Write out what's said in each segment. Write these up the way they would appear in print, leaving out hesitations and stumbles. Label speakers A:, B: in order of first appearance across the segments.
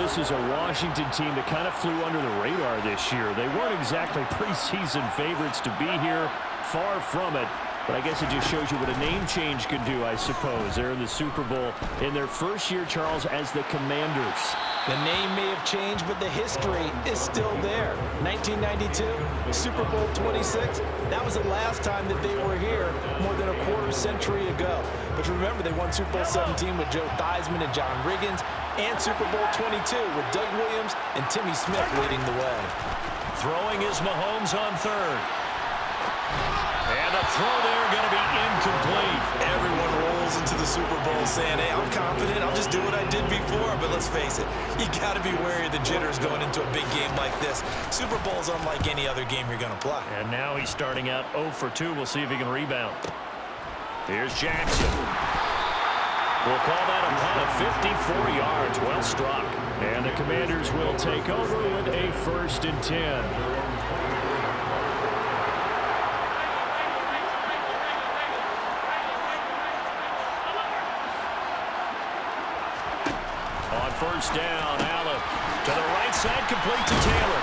A: this is a Washington team that kind of flew under the radar this year. They weren't exactly preseason favorites to be here, far from it. But I guess it just shows you what a name change can do, I suppose. They're in the Super Bowl in their first year, Charles, as the Commanders.
B: The name may have changed, but the history is still there. 1992, Super Bowl 26. That was the last time that they were here more than a quarter century ago. But remember, they won Super Bowl 17 with Joe Theismann and John Riggins, and Super Bowl 22 with Doug Williams and Timmy Smith leading the way.
A: Throwing is Mahomes on third. And the throw there going to be incomplete.
C: Everyone rolls into the Super Bowl saying, hey, I'm confident. I'll just do what I did before. But let's face it, you got to be wary of the jitters going into a big game like this. Super Bowl's unlike any other game you're going to play.
A: And now he's starting out 0 for 2. We'll see if he can rebound. Here's Jackson. We'll call that a punt of 54 yards. Well struck. And the Commanders will take over with a 1st and 10. First down, Allen to the right side, complete to Taylor.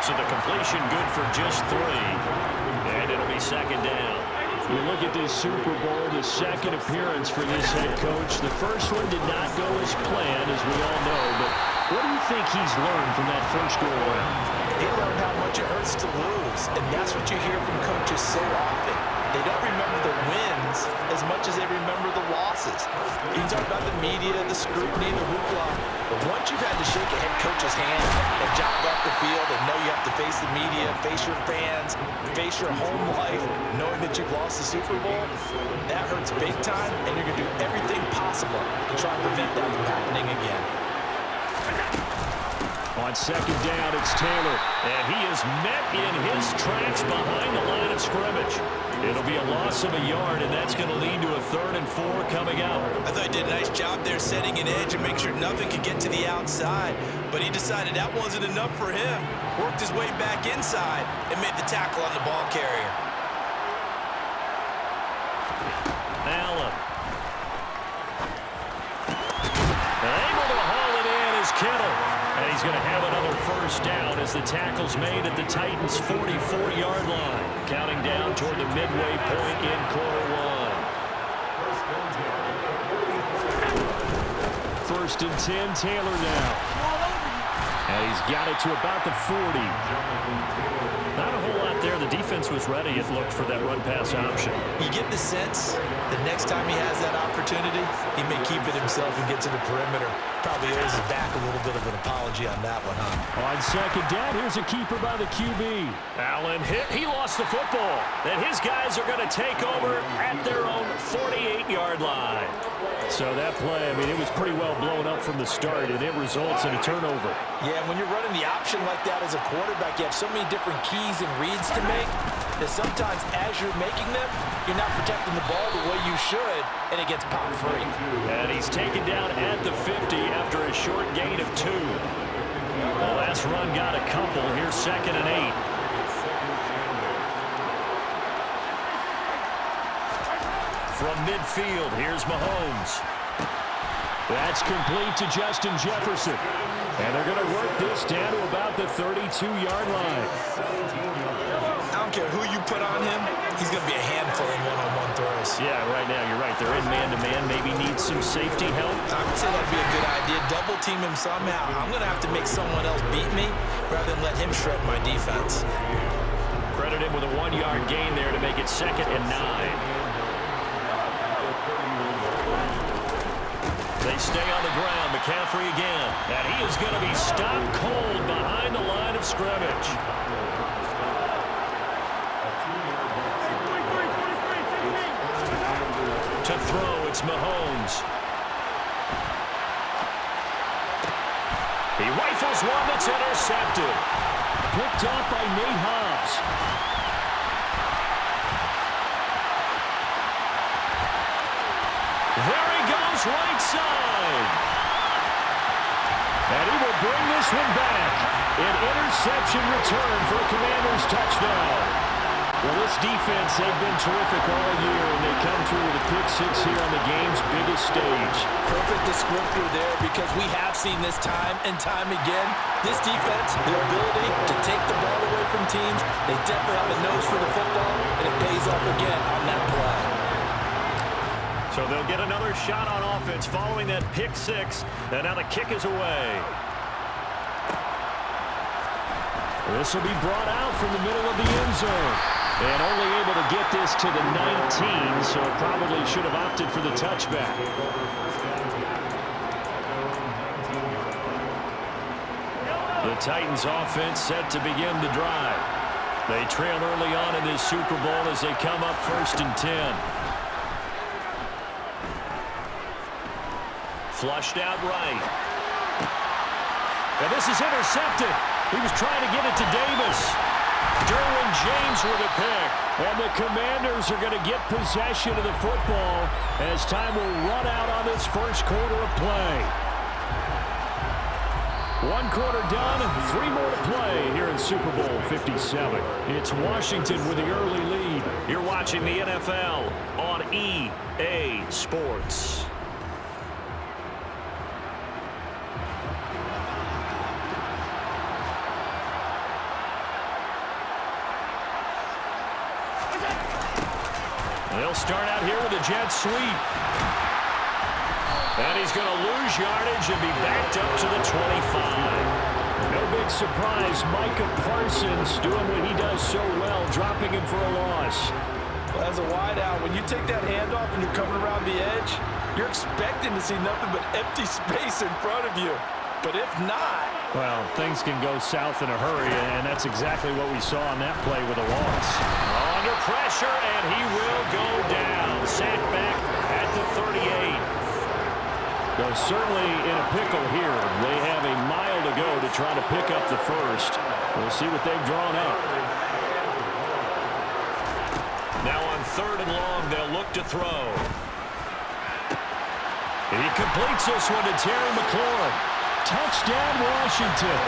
A: So the completion good for just 3. And it'll be 2nd down. You look at this Super Bowl, the 2nd appearance for this head coach. The first one did not go as planned, as we all know. But what do you think he's learned from that first go-around?
B: He learned how much it hurts to lose, and that's what you hear from coaches so often. They don't remember the wins as much as they remember the losses. You can talk about the media, the scrutiny, the hoopla, but once you've had to shake a head coach's hand and jog off the field and know you have to face the media, face your fans, face your home life, knowing that you've lost the Super Bowl, that hurts big time, and you're going to do everything possible to try and prevent that from happening again.
A: On 2nd down, it's Taylor, and he is met in his tracks behind the line of scrimmage. It'll be a loss of a yard, and that's going to lead to a 3rd and 4 coming out.
C: I thought he did a nice job there setting an edge and make sure nothing could get to the outside, but he decided that wasn't enough for him. Worked his way back inside and made the tackle on the ball carrier.
A: Allen. Able to haul it in is Kittle. And he's going to have another 1st down as the tackle's made at the Titans' 44-yard line. Counting down toward the midway point in quarter 1. 1st and 10, Taylor now. And he's got it to about the 40. Not a whole lot there. The defense was ready, it looked, for that run-pass option.
C: You get the sense that next time he has that opportunity, he may keep it himself and get to the perimeter. Probably owes his back a little bit of an apology on that one, huh?
A: On 2nd down, here's a keeper by the QB. Allen hit. He lost the football. And his guys are going to take over at their own 48-yard line. So that play, I mean, it was pretty well blown up from the start, and it results in a turnover.
B: Yeah, when you're running the option like that as a quarterback, you have so many different keys and reads to make that sometimes as you're making them, you're not protecting the ball the way you should, and it gets popped free.
A: And he's taken down at the 50 after a short gain of 2. The last run got a couple. Here's 2nd and 8. From midfield, here's Mahomes. That's complete to Justin Jefferson. And they're going to work this down to about the 32-yard line.
C: I don't care who you put on him, he's going to be a handful in one-on-one throws.
A: Yeah, right now, you're right. They're in man-to-man. Maybe need some safety help.
C: I would say that'd be a good idea. Double team him somehow. I'm going to have to make someone else beat me rather than let him shred my defense.
A: Credit him with a 1-yard gain there to make it 2nd and 9. They stay on the ground. McCaffrey again. And he is going to be stopped cold behind the line of scrimmage. To throw, it's Mahomes. He rifles one that's intercepted. Picked off by Nate Hobbs. There he goes, right side. And he will bring this one back. An interception return for a Commanders touchdown. Well, this defense, they've been terrific all year, and they come through with a pick six here on the game's biggest stage.
B: Perfect descriptor there, because we have seen this time and time again. This defense, their ability to take the ball away from teams, they definitely have a nose for the football, and it pays off again on that play.
A: So they'll get another shot on offense following that pick six, and now the kick is away. This will be brought out from the middle of the end zone. And only able to get this to the 19, so probably should have opted for the touchback. The Titans offense set to begin the drive. They trail early on in this Super Bowl as they come up 1st and 10. Flushed out right. And this is intercepted. He was trying to get it to Davis. Derwin James with a pick. And the Commanders are going to get possession of the football as time will run out on this first quarter of play. 1 quarter done, 3 more to play here in Super Bowl 57. It's Washington with the early lead. You're watching the NFL on EA Sports. They'll start out here with a jet sweep. And he's going to lose yardage and be backed up to the 25. No big surprise, Micah Parsons doing what he does so well, dropping him for a loss.
B: Well, as a wideout, when you take that handoff and you're coming around the edge, you're expecting to see nothing but empty space in front of you. But if not...
A: Well, things can go south in a hurry, and that's exactly what we saw on that play with a loss. Under pressure, and he will go down. Sacked back at the 38. They're certainly in a pickle here. They have a mile to go to try to pick up the first. We'll see what they've drawn up. Now on 3rd and long, they'll look to throw. And he completes this one to Terry McLaurin. Touchdown, Washington.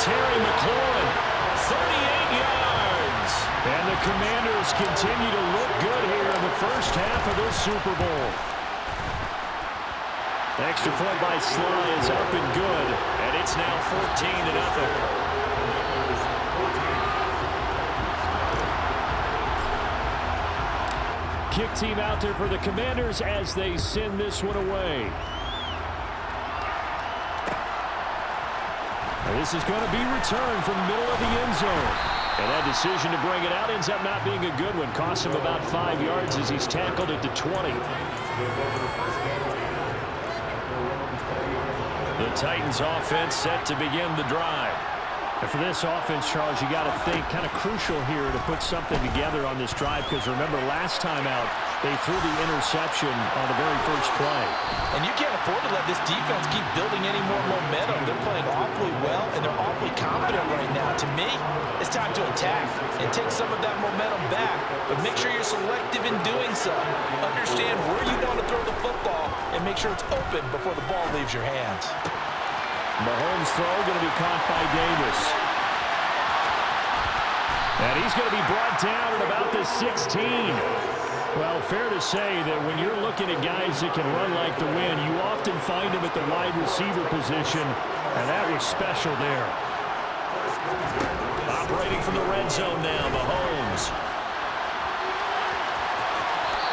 A: Terry McLaurin, 38 yards. And the Commanders continue to look good here in the first half of this Super Bowl. Extra point by Sly is up and good, and it's now 14-0. Kick team out there for the Commanders as they send this one away. This is going to be returned from the middle of the end zone. And that decision to bring it out ends up not being a good one. Costs him about 5 yards as he's tackled at the 20. The Titans offense set to begin the drive. And for this offense, Charles, you got to think kind of crucial here to put something together on this drive, because remember last time out they threw the interception on the very first play.
B: And you can't afford to let this defense keep building any more momentum. They're playing awfully well, and they're awfully confident right now. To me, it's time to attack and take some of that momentum back, but make sure you're selective in doing so. Understand where you want to throw the football and make sure it's open before the ball leaves your hands.
A: Mahomes' throw going to be caught by Davis. And he's going to be brought down at about the 16. Well, fair to say that when you're looking at guys that can run like the wind, you often find them at the wide receiver position, and that was special there. Operating from the red zone now, Mahomes.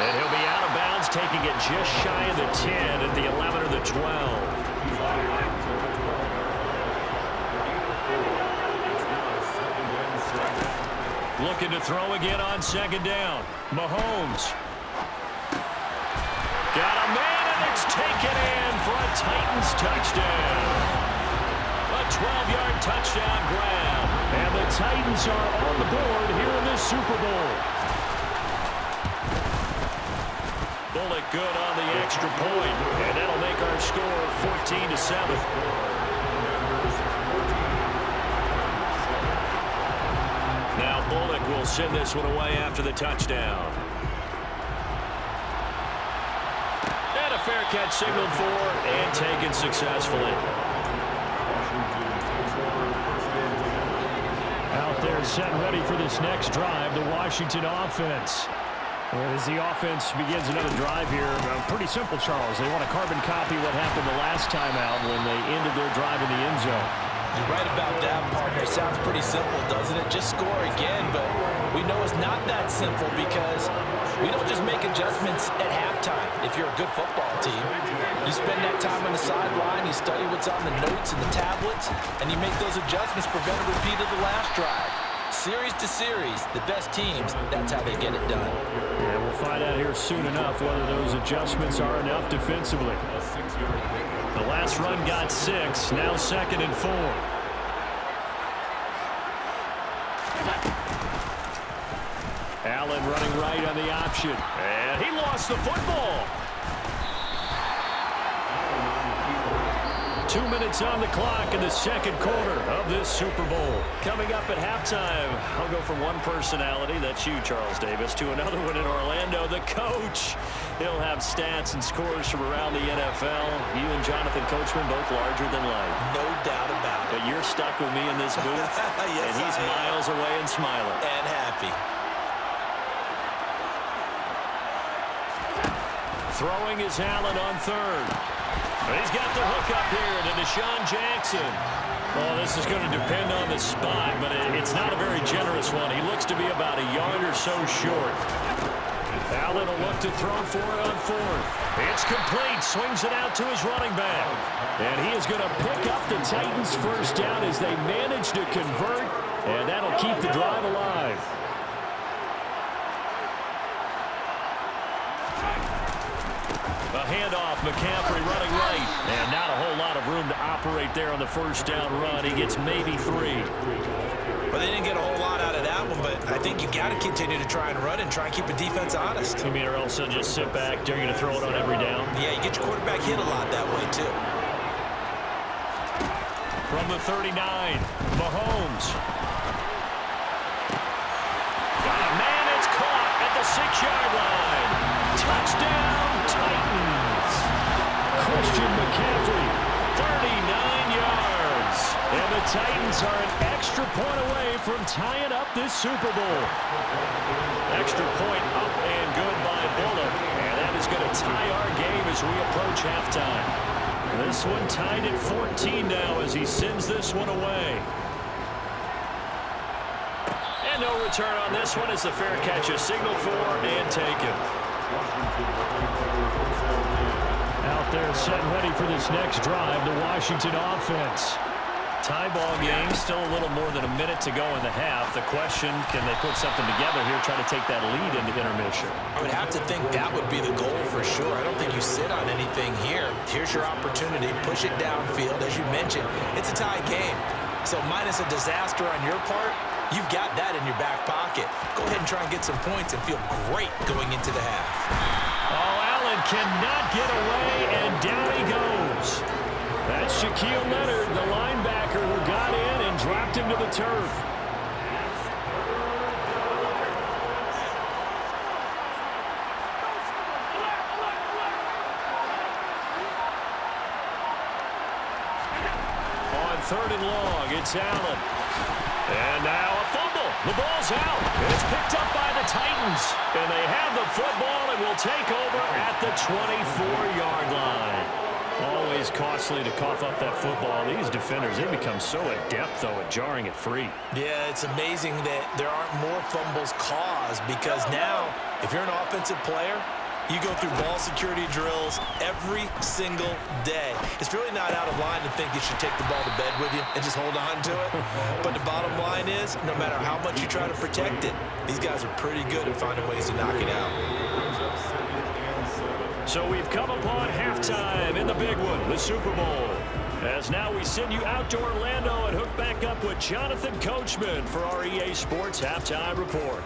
A: And he'll be out of bounds, taking it just shy of the 10 at the 11 or the 12. Looking to throw again on 2nd down. Mahomes. Got a man, and it's taken in for a Titans touchdown. A 12-yard touchdown grab. And the Titans are on the board here in this Super Bowl. Bullock good on the extra point, and that'll make our score 14-7. Now Bullock will send this one away after the touchdown. And a fair catch signaled for and taken successfully. Out there They're set and ready for this next drive, the Washington offense. And as the offense begins another drive here, pretty simple, Charles. They want to carbon copy what happened the last time out when they ended their drive in the end zone.
B: You're right about that, partner. Sounds pretty simple, doesn't it? Just score again, but we know it's not that simple because we don't just make adjustments at halftime. If you're a good football team, you spend that time on the sideline, you study what's on the notes and the tablets, and you make those adjustments, prevent a repeat of the last drive. Series to series, the best teams, that's how they get it done.
A: Yeah, we'll find out here soon enough whether those adjustments are enough defensively. The last run got 6, now 2nd and 4. Allen running right on the option. And he lost the football. 2 minutes on the clock in the second quarter of this Super Bowl. Coming up at halftime, I'll go from one personality, that's you, Charles Davis, to another one in Orlando, the coach. He'll have stats and scores from around the NFL. You and Jonathan Coachman both larger than life.
B: No doubt about it.
A: But you're stuck with me in this booth,
B: yes,
A: and he's miles away and smiling.
B: And happy.
A: Throwing is Allen on third. But he's got the hook up here to Deshaun Jackson. Well, this is going to depend on the spot, but it's not a very generous one. He looks to be about a yard or so short. Allen will look to throw for it on fourth. It's complete. Swings it out to his running back. And he is going to pick up the Titans' first down as they manage to convert, and that'll keep the drive alive. A handoff, McCaffrey running right. And not a whole lot of room to operate there on the first down run. He gets maybe 3.
B: Well, they didn't get a whole lot out of that one, but I think you got to continue to try and run and try and keep the defense honest.
A: You mean or else they'll just sit back, dare you to throw it on every down?
B: Yeah, you get your quarterback hit a lot that way, too.
A: From the 39, Mahomes. Man, it's caught at the 6-yard line. Touchdown, Titans. Christian McCaffrey, 39 yards. And the Titans are an extra point away from tying up this Super Bowl. Extra point up and good by Bullock. And that is going to tie our game as we approach halftime. This one tied at 14 now as he sends this one away. And no return on this one as the fair catch is signaled for and taken. Out there set and ready for this next drive, the Washington offense. Tie ball game, still a little more than a minute to go in the half. The question, can they put something together here, try to take that lead into intermission?
B: I would have to think that would be the goal for sure. I don't think you sit on anything here. Here's your opportunity. Push it downfield. As you mentioned, it's a tie game. So minus a disaster on your part, you've got that in your back pocket. Go ahead and try and get some points and feel great going into the half.
A: Oh, Allen cannot get away, and down he goes. That's Shaquille Leonard, the linebacker, who got in and dropped him to the turf. On 3rd and long, it's Allen. And now a fumble. The ball's out. It's picked up by the Titans. And they have the football and will take over at the 24-yard line. Always costly to cough up that football. These defenders, they become so adept, though, at jarring it free.
B: Yeah, it's amazing that there aren't more fumbles caused because now, if you're an offensive player, you go through ball security drills every single day. It's really not out of line to think you should take the ball to bed with you and just hold on to it. But the bottom line is, no matter how much you try to protect it, these guys are pretty good at finding ways to knock it out.
A: So we've come upon halftime in the big one, the Super Bowl. As now we send you out to Orlando and hook back up with Jonathan Coachman for our EA Sports Halftime Report.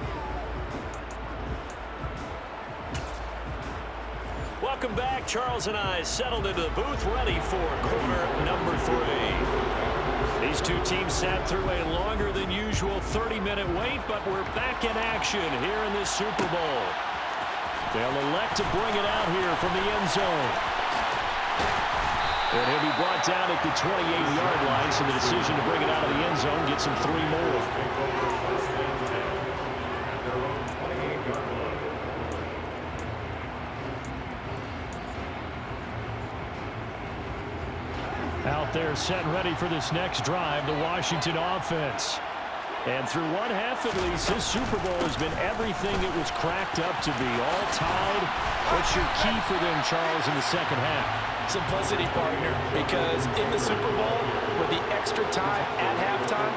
A: Welcome back. Charles and I settled into the booth, ready for quarter number 3. These two teams sat through a longer than usual 30-minute wait, but we're back in action here in this Super Bowl. They'll elect to bring it out here from the end zone. And he'll be brought down at the 28-yard line, so the decision to bring it out of the end zone gets him 3 more. Out there set and ready for this next drive, the Washington offense. And through one half at least, this Super Bowl has been everything it was cracked up to be. All tied. What's your key for them, Charles, in the second half?
B: Simplicity, partner, because in the Super Bowl, with the extra time at halftime,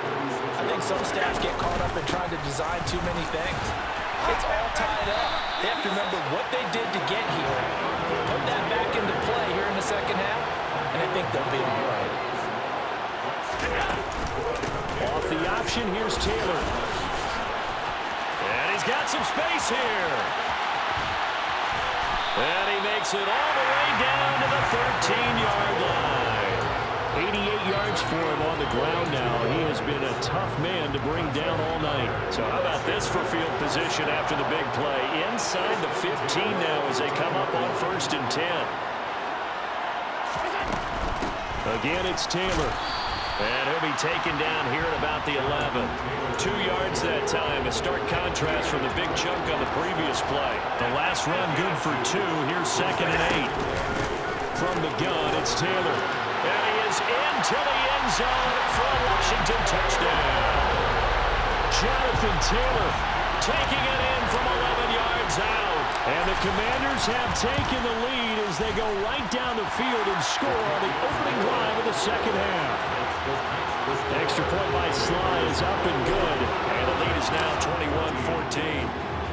B: I think some staffs get caught up in trying to design too many things. It's all tied up. They have to remember what they did to get here, put that back into play here in the second half, and I think they'll be all right.
A: Off the option, here's Taylor. And he's got some space here. And he makes it all the way down to the 13-yard line. 88 yards for him on the ground now. He has been a tough man to bring down all night. So how about this for field position after the big play? Inside the 15 now as they come up on 1st and 10. Again, it's Taylor. And he'll be taken down here at about the 11. 2 yards that time, a stark contrast from the big chunk on the previous play. The last run good for 2. Here's 2nd and 8. From the gun, it's Taylor. And he is into the end zone for a Washington touchdown. Jonathan Taylor taking it in from 11 yards out. And the Commanders have taken the lead as they go right down the field and score on the opening drive of the second half. Extra point by Sly is up and good. And the lead is now 21-14.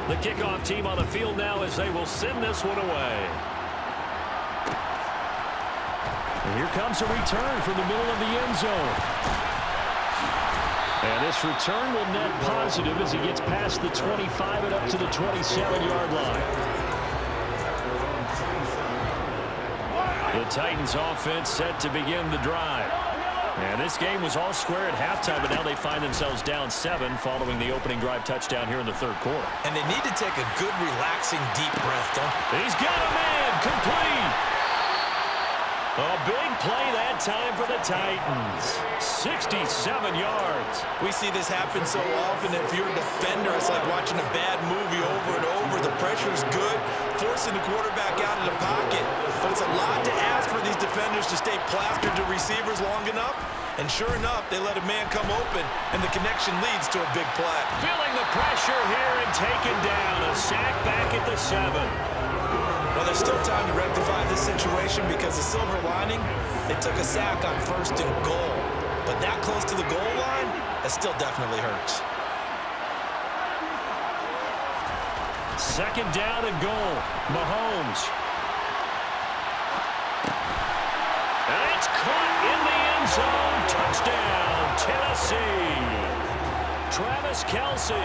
A: The kickoff team on the field now as they will send this one away. And here comes a return from the middle of the end zone. And this return will net positive as he gets past the 25 and up to the 27-yard line. The Titans offense set to begin the drive. And this game was all square at halftime, but now they find themselves down 7 following the opening drive touchdown here in the third quarter.
C: And they need to take a good, relaxing, deep breath, don't they?
A: He's got a man, complete. A big play that time for the Titans. 67 yards.
C: We see this happen so often. If you're a defender, it's like watching a bad movie over and over. The pressure's good, forcing the quarterback out of the pocket. But it's a lot to ask for these defenders to stay plastered to receivers long enough. And sure enough, they let a man come open, and the connection leads to a big play.
A: Feeling the pressure here and taken down. A sack back at the 7.
C: Well, there's still time to rectify this situation because the silver lining, they took a sack on 1st and goal. But that close to the goal line, that still definitely hurts.
A: 2nd down and goal. Mahomes. And it's caught in the end zone. Touchdown, Tennessee. Travis Kelce.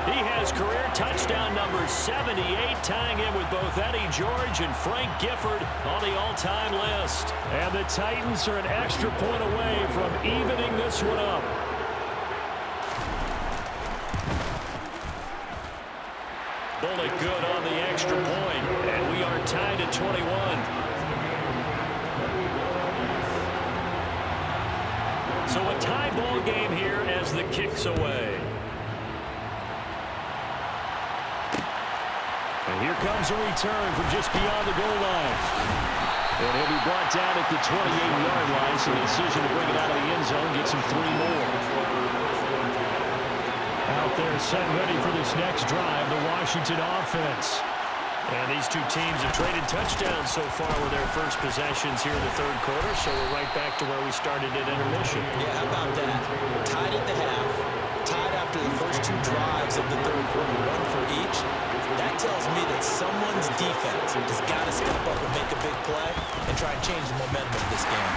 A: He has career touchdown number 78, tying in with both Eddie George and Frank Gifford on the all-time list. And the Titans are an extra point away from evening this one up. Bullet good on the extra point, and we are tied at 21. So a tie ball game here as the kick's away. And here comes a return from just beyond the goal line. And he'll be brought down at the 28-yard line, so the decision to bring it out of the end zone gets him 3 more. Out there set ready for this next drive, the Washington offense. And these two teams have traded touchdowns so far with their first possessions here in the third quarter, so we're right back to where we started at intermission.
B: Yeah, how about that? Tied at the half, tied after the first 2 drives of the third quarter, 1 for each. That tells me that someone's defense has got to step up and make a big play and try and change the momentum of this game.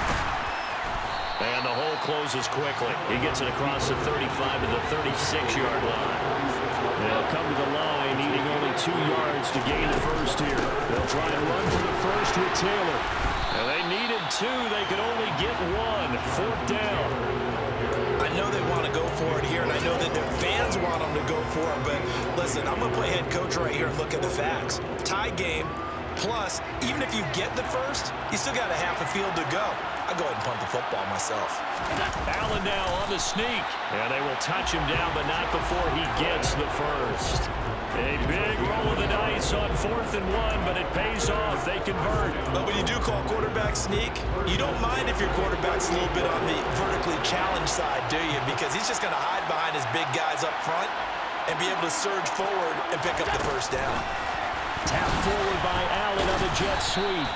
A: And the hole closes quickly. He gets it across the 35 to the 36-yard line. They'll come to the line, needing only 2 yards to gain the first here. They'll try and run for the first with Taylor. And they needed 2. They could only get 1. 4th down.
C: I know they want to go for it here, and I know that their fans want them to go for it, but listen, I'm going to play head coach right here and look at the facts. Tie game, Plus, even if you get the first, you still got a half a field to go. I'll go ahead and punt the football myself.
A: Allen now on the sneak. And they will touch him down, but not before he gets the first. A big roll of the dice on 4th and 1, but it pays off. They convert.
C: But when you do call quarterback sneak, you don't mind if your quarterback's a little bit on the vertically challenged side, do you? Because he's just going to hide behind his big guys up front and be able to surge forward and pick up the first down.
A: Tapped forward by Allen on the jet sweep.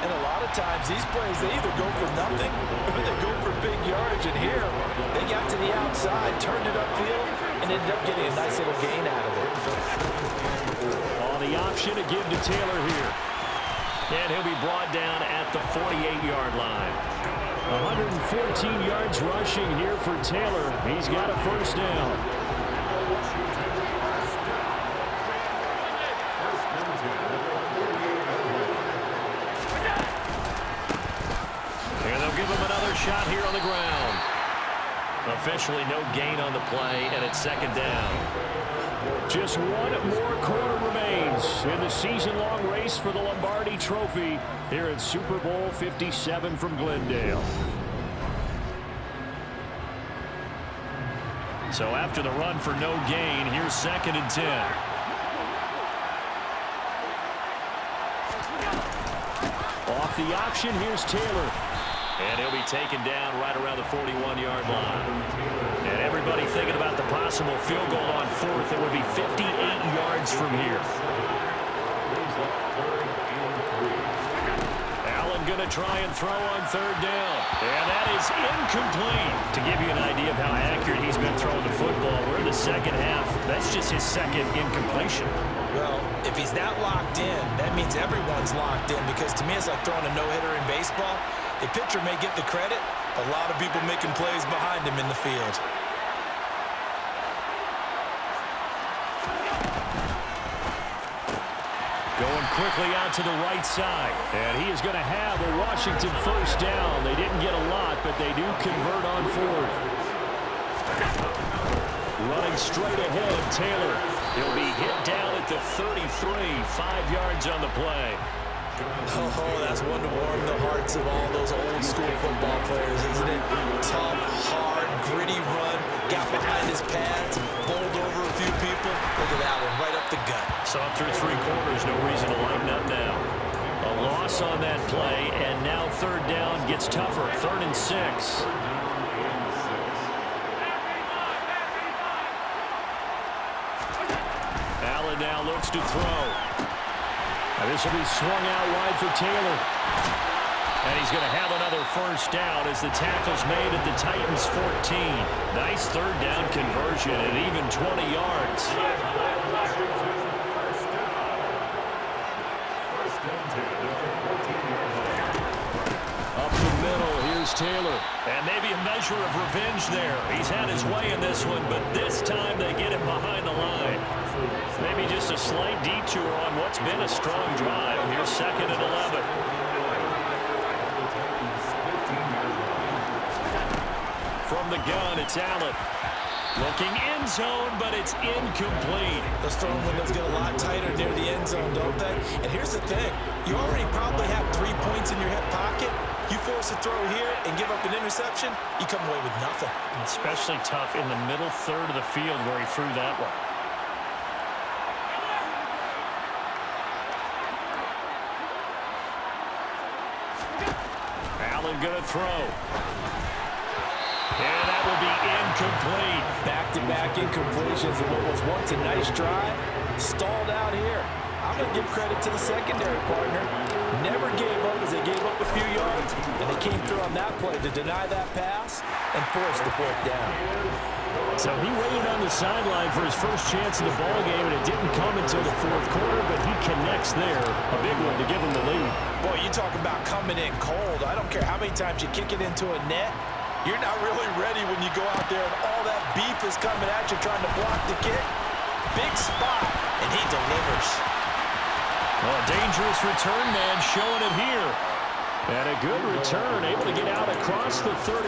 B: And a lot of times, these plays, they either go for nothing or they go for big yardage. And here, they got to the outside, turned it upfield, and ended up getting a nice little gain out of it.
A: On the option to give to Taylor here. And he'll be brought down at the 48-yard line. 114 yards rushing here for Taylor. He's got a first down. Give him another shot here on the ground. Officially no gain on the play, and it's second down. Just one more quarter remains in the season-long race for the Lombardi Trophy here at Super Bowl 57 from Glendale. So after the run for no gain, here's 2nd and 10. Off the option, here's Taylor. And he'll be taken down right around the 41-yard line. And everybody thinking about the possible field goal on 4th. It would be 58 yards from here. Allen going to try and throw on 3rd down. And that is incomplete. To give you an idea of how accurate he's been throwing the football, we're in the second half. That's just his 2nd incompletion.
B: Well, if he's that locked in, that means everyone's locked in, because to me it's like throwing a no-hitter in baseball. The pitcher may get the credit, a lot of people making plays behind him in the field.
A: Going quickly out to the right side. And he is going to have a Washington first down. They didn't get a lot, but they do convert on 4th. Running straight ahead, Taylor. He'll be hit down at the 33, 5 yards on the play.
B: Oh, that's one to warm the hearts of all those old-school football players, isn't it? Tough, hard, gritty run, got behind his pads, bowled over a few people. Look at that one, right up the gut.
A: Saw through 3 quarters, no reason to lighten up now. A loss on that play, and now 3rd down gets tougher, 3rd and 6. Allen now looks to throw. And this will be swung out wide for Taylor. And he's going to have another first down as the tackle's made at the Titans' 14. Nice 3rd down conversion at even 20 yards. Up the middle, here's Taylor. And maybe a measure of revenge there. He's had his way in this one, but this time they get him behind the line. Maybe just a slight detour on what's been a strong drive. Here's 2nd and 11. From the gun, it's Allen. Looking end zone, but it's incomplete.
B: Those throwing windows get a lot tighter near the end zone, don't they? And here's the thing. You already probably have 3 points in your hip pocket. You force a throw here and give up an interception, you come away with nothing.
A: Especially tough in the middle 3rd of the field where he threw that one. Allen going to throw. And that will be incomplete.
B: Back-to-back incompletions of what was once a nice drive. Stalled out here. I'm going to give credit to the secondary partner. Never gave up as they gave up a few yards. And they came through on that play to deny that pass and force the 4th down.
A: So he waited on the sideline for his first chance in the ballgame, and it didn't come until the 4th quarter, but he connects there. A big one to give him the lead.
B: Boy, you talk about coming in cold. I don't care how many times you kick it into a net. You're not really ready when you go out there and all that beef is coming at you trying to block the kick. Big spot, and he delivers.
A: Well, a dangerous return man showing it here. And a good return, able to get out across the 35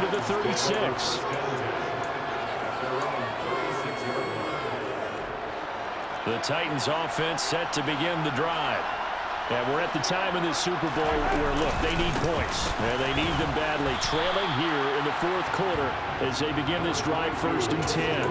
A: to the 36. The Titans offense set to begin the drive. And we're at the time in this Super Bowl where, look, they need points. And they need them badly. Trailing here in the fourth quarter as they begin this drive, 1st and 10.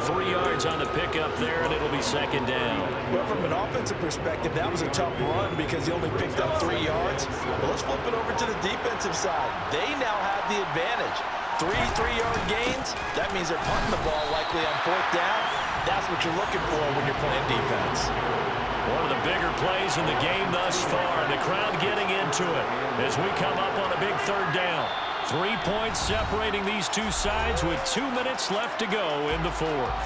A: 3 yards on the pickup there, and it'll be 2nd down.
B: Well, from an offensive perspective, that was a tough run because he only picked up 3 yards. Well, let's flip it over to the defensive side. They now have the advantage. 3 3-yard gains, that means they're punting the ball likely on 4th down. That's what you're looking for when you're playing defense.
A: One of the bigger plays in the game thus far. The crowd getting into it as we come up on a big 3rd down. 3 points separating these two sides with 2 minutes left to go in the 4th.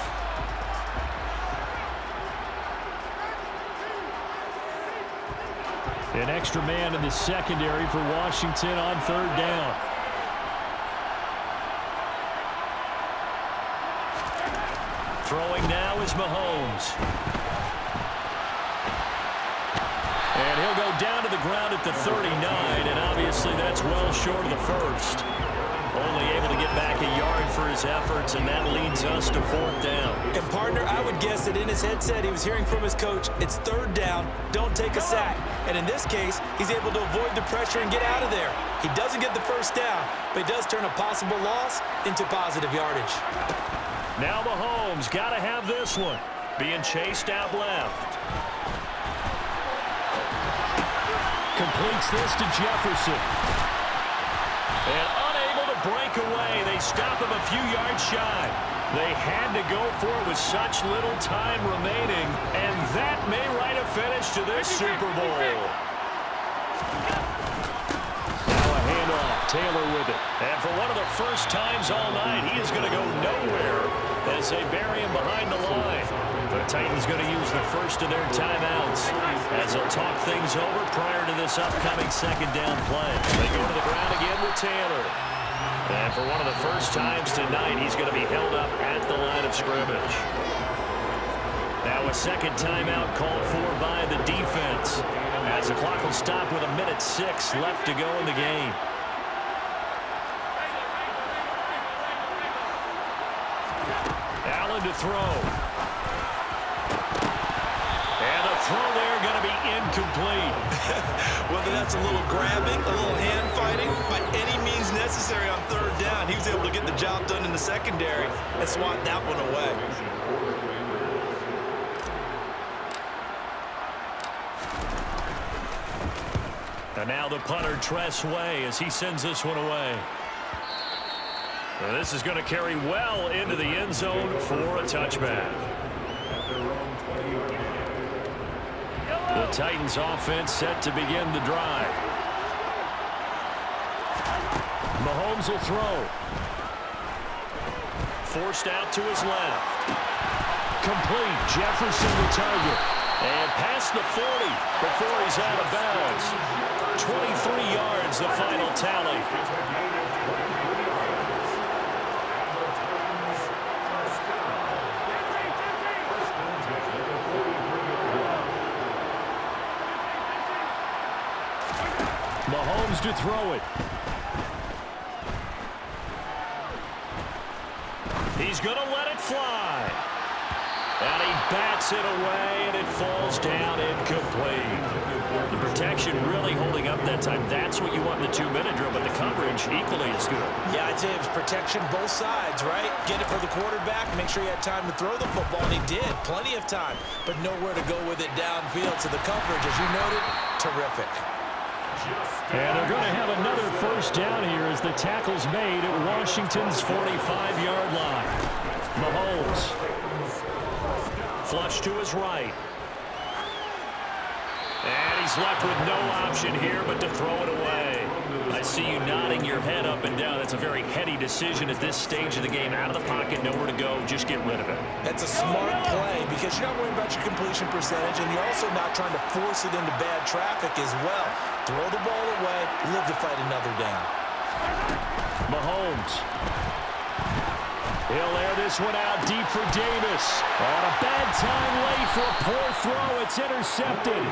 A: An extra man in the secondary for Washington on 3rd down. Throwing now is Mahomes. And he'll go down to the ground at the 39, and obviously that's well short of the first. Only able to get back a yard for his efforts, and that leads us to 4th down.
B: And, partner, I would guess that in his headset he was hearing from his coach, it's 3rd down, don't take a sack. And in this case, he's able to avoid the pressure and get out of there. He doesn't get the 1st down, but he does turn a possible loss into positive yardage.
A: Now Mahomes got to have this one. Being chased out left. Completes this to Jefferson. And unable to break away. They stop him a few yards shy. They had to go for it with such little time remaining. And that may write a finish to this Super Bowl. Now a handoff. Taylor with it. And for one of the first times all night, he is going to go nowhere as they bury him behind the line. The Titans going to use the first of their timeouts as they'll talk things over prior to this upcoming 2nd down play. They go to the ground again with Taylor. And for one of the first times tonight, he's going to be held up at the line of scrimmage. Now a 2nd timeout called for by the defense as the clock will stop with 1:06 left to go in the game. Allen to throw. And the throw there going to be incomplete.
C: Whether that's a little grabbing, a little hand fighting, by any means necessary on 3rd down, he was able to get the job done in the secondary and swat that one away.
A: And now the punter, Tress Way, as he sends this one away. Well, this is going to carry well into the end zone for a touchback. The Titans offense set to begin the drive. Mahomes will throw. Forced out to his left. Complete. Jefferson the target. And past the 40 before he's out of bounds. 23 yards, the final tally. Mahomes to throw it. He's going to let it fly. And he bats it away, and it falls down incomplete. The protection really holding up that time. That's what you want in the 2-minute drill, but the coverage equally as good.
B: Yeah, I'd say it was protection both sides, right? Get it for the quarterback, make sure he had time to throw the football, and he did. Plenty of time, but nowhere to go with it downfield. So the coverage, as you noted, terrific.
A: And they're going to have another first down here as the tackle's made at Washington's 45-yard line. Mahomes. Flush to his right. And he's left with no option here but to throw it away. I see you nodding your head up and down. That's a very heady decision at this stage of the game. Out of the pocket, nowhere to go. Just get rid of it.
B: That's a smart play because you're not worrying about your completion percentage, and you're also not trying to force it into bad traffic as well. Throw the ball away, live to fight another down.
A: Mahomes. He'll air this one out deep for Davis. On a bad time late for a poor throw. It's intercepted.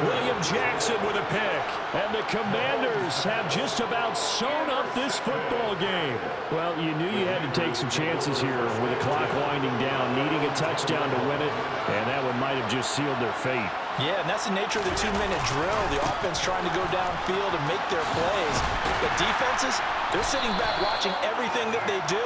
A: William Jackson with a pick. And the Commanders have just about sewn up this football game. Well, you knew you had to take some chances here with the clock winding down, needing a touchdown to win it, and that one might have just sealed their fate.
B: Yeah, and that's the nature of the 2-minute drill. The offense trying to go downfield and make their plays. The defenses, they're sitting back watching everything that they do,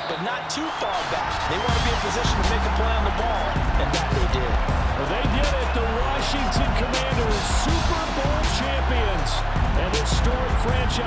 B: but not too far back. They want to be in position to make a play on the ball, and that they did.
A: Well, they did it. The Washington Commanders, Super Bowl champions, and this storied franchise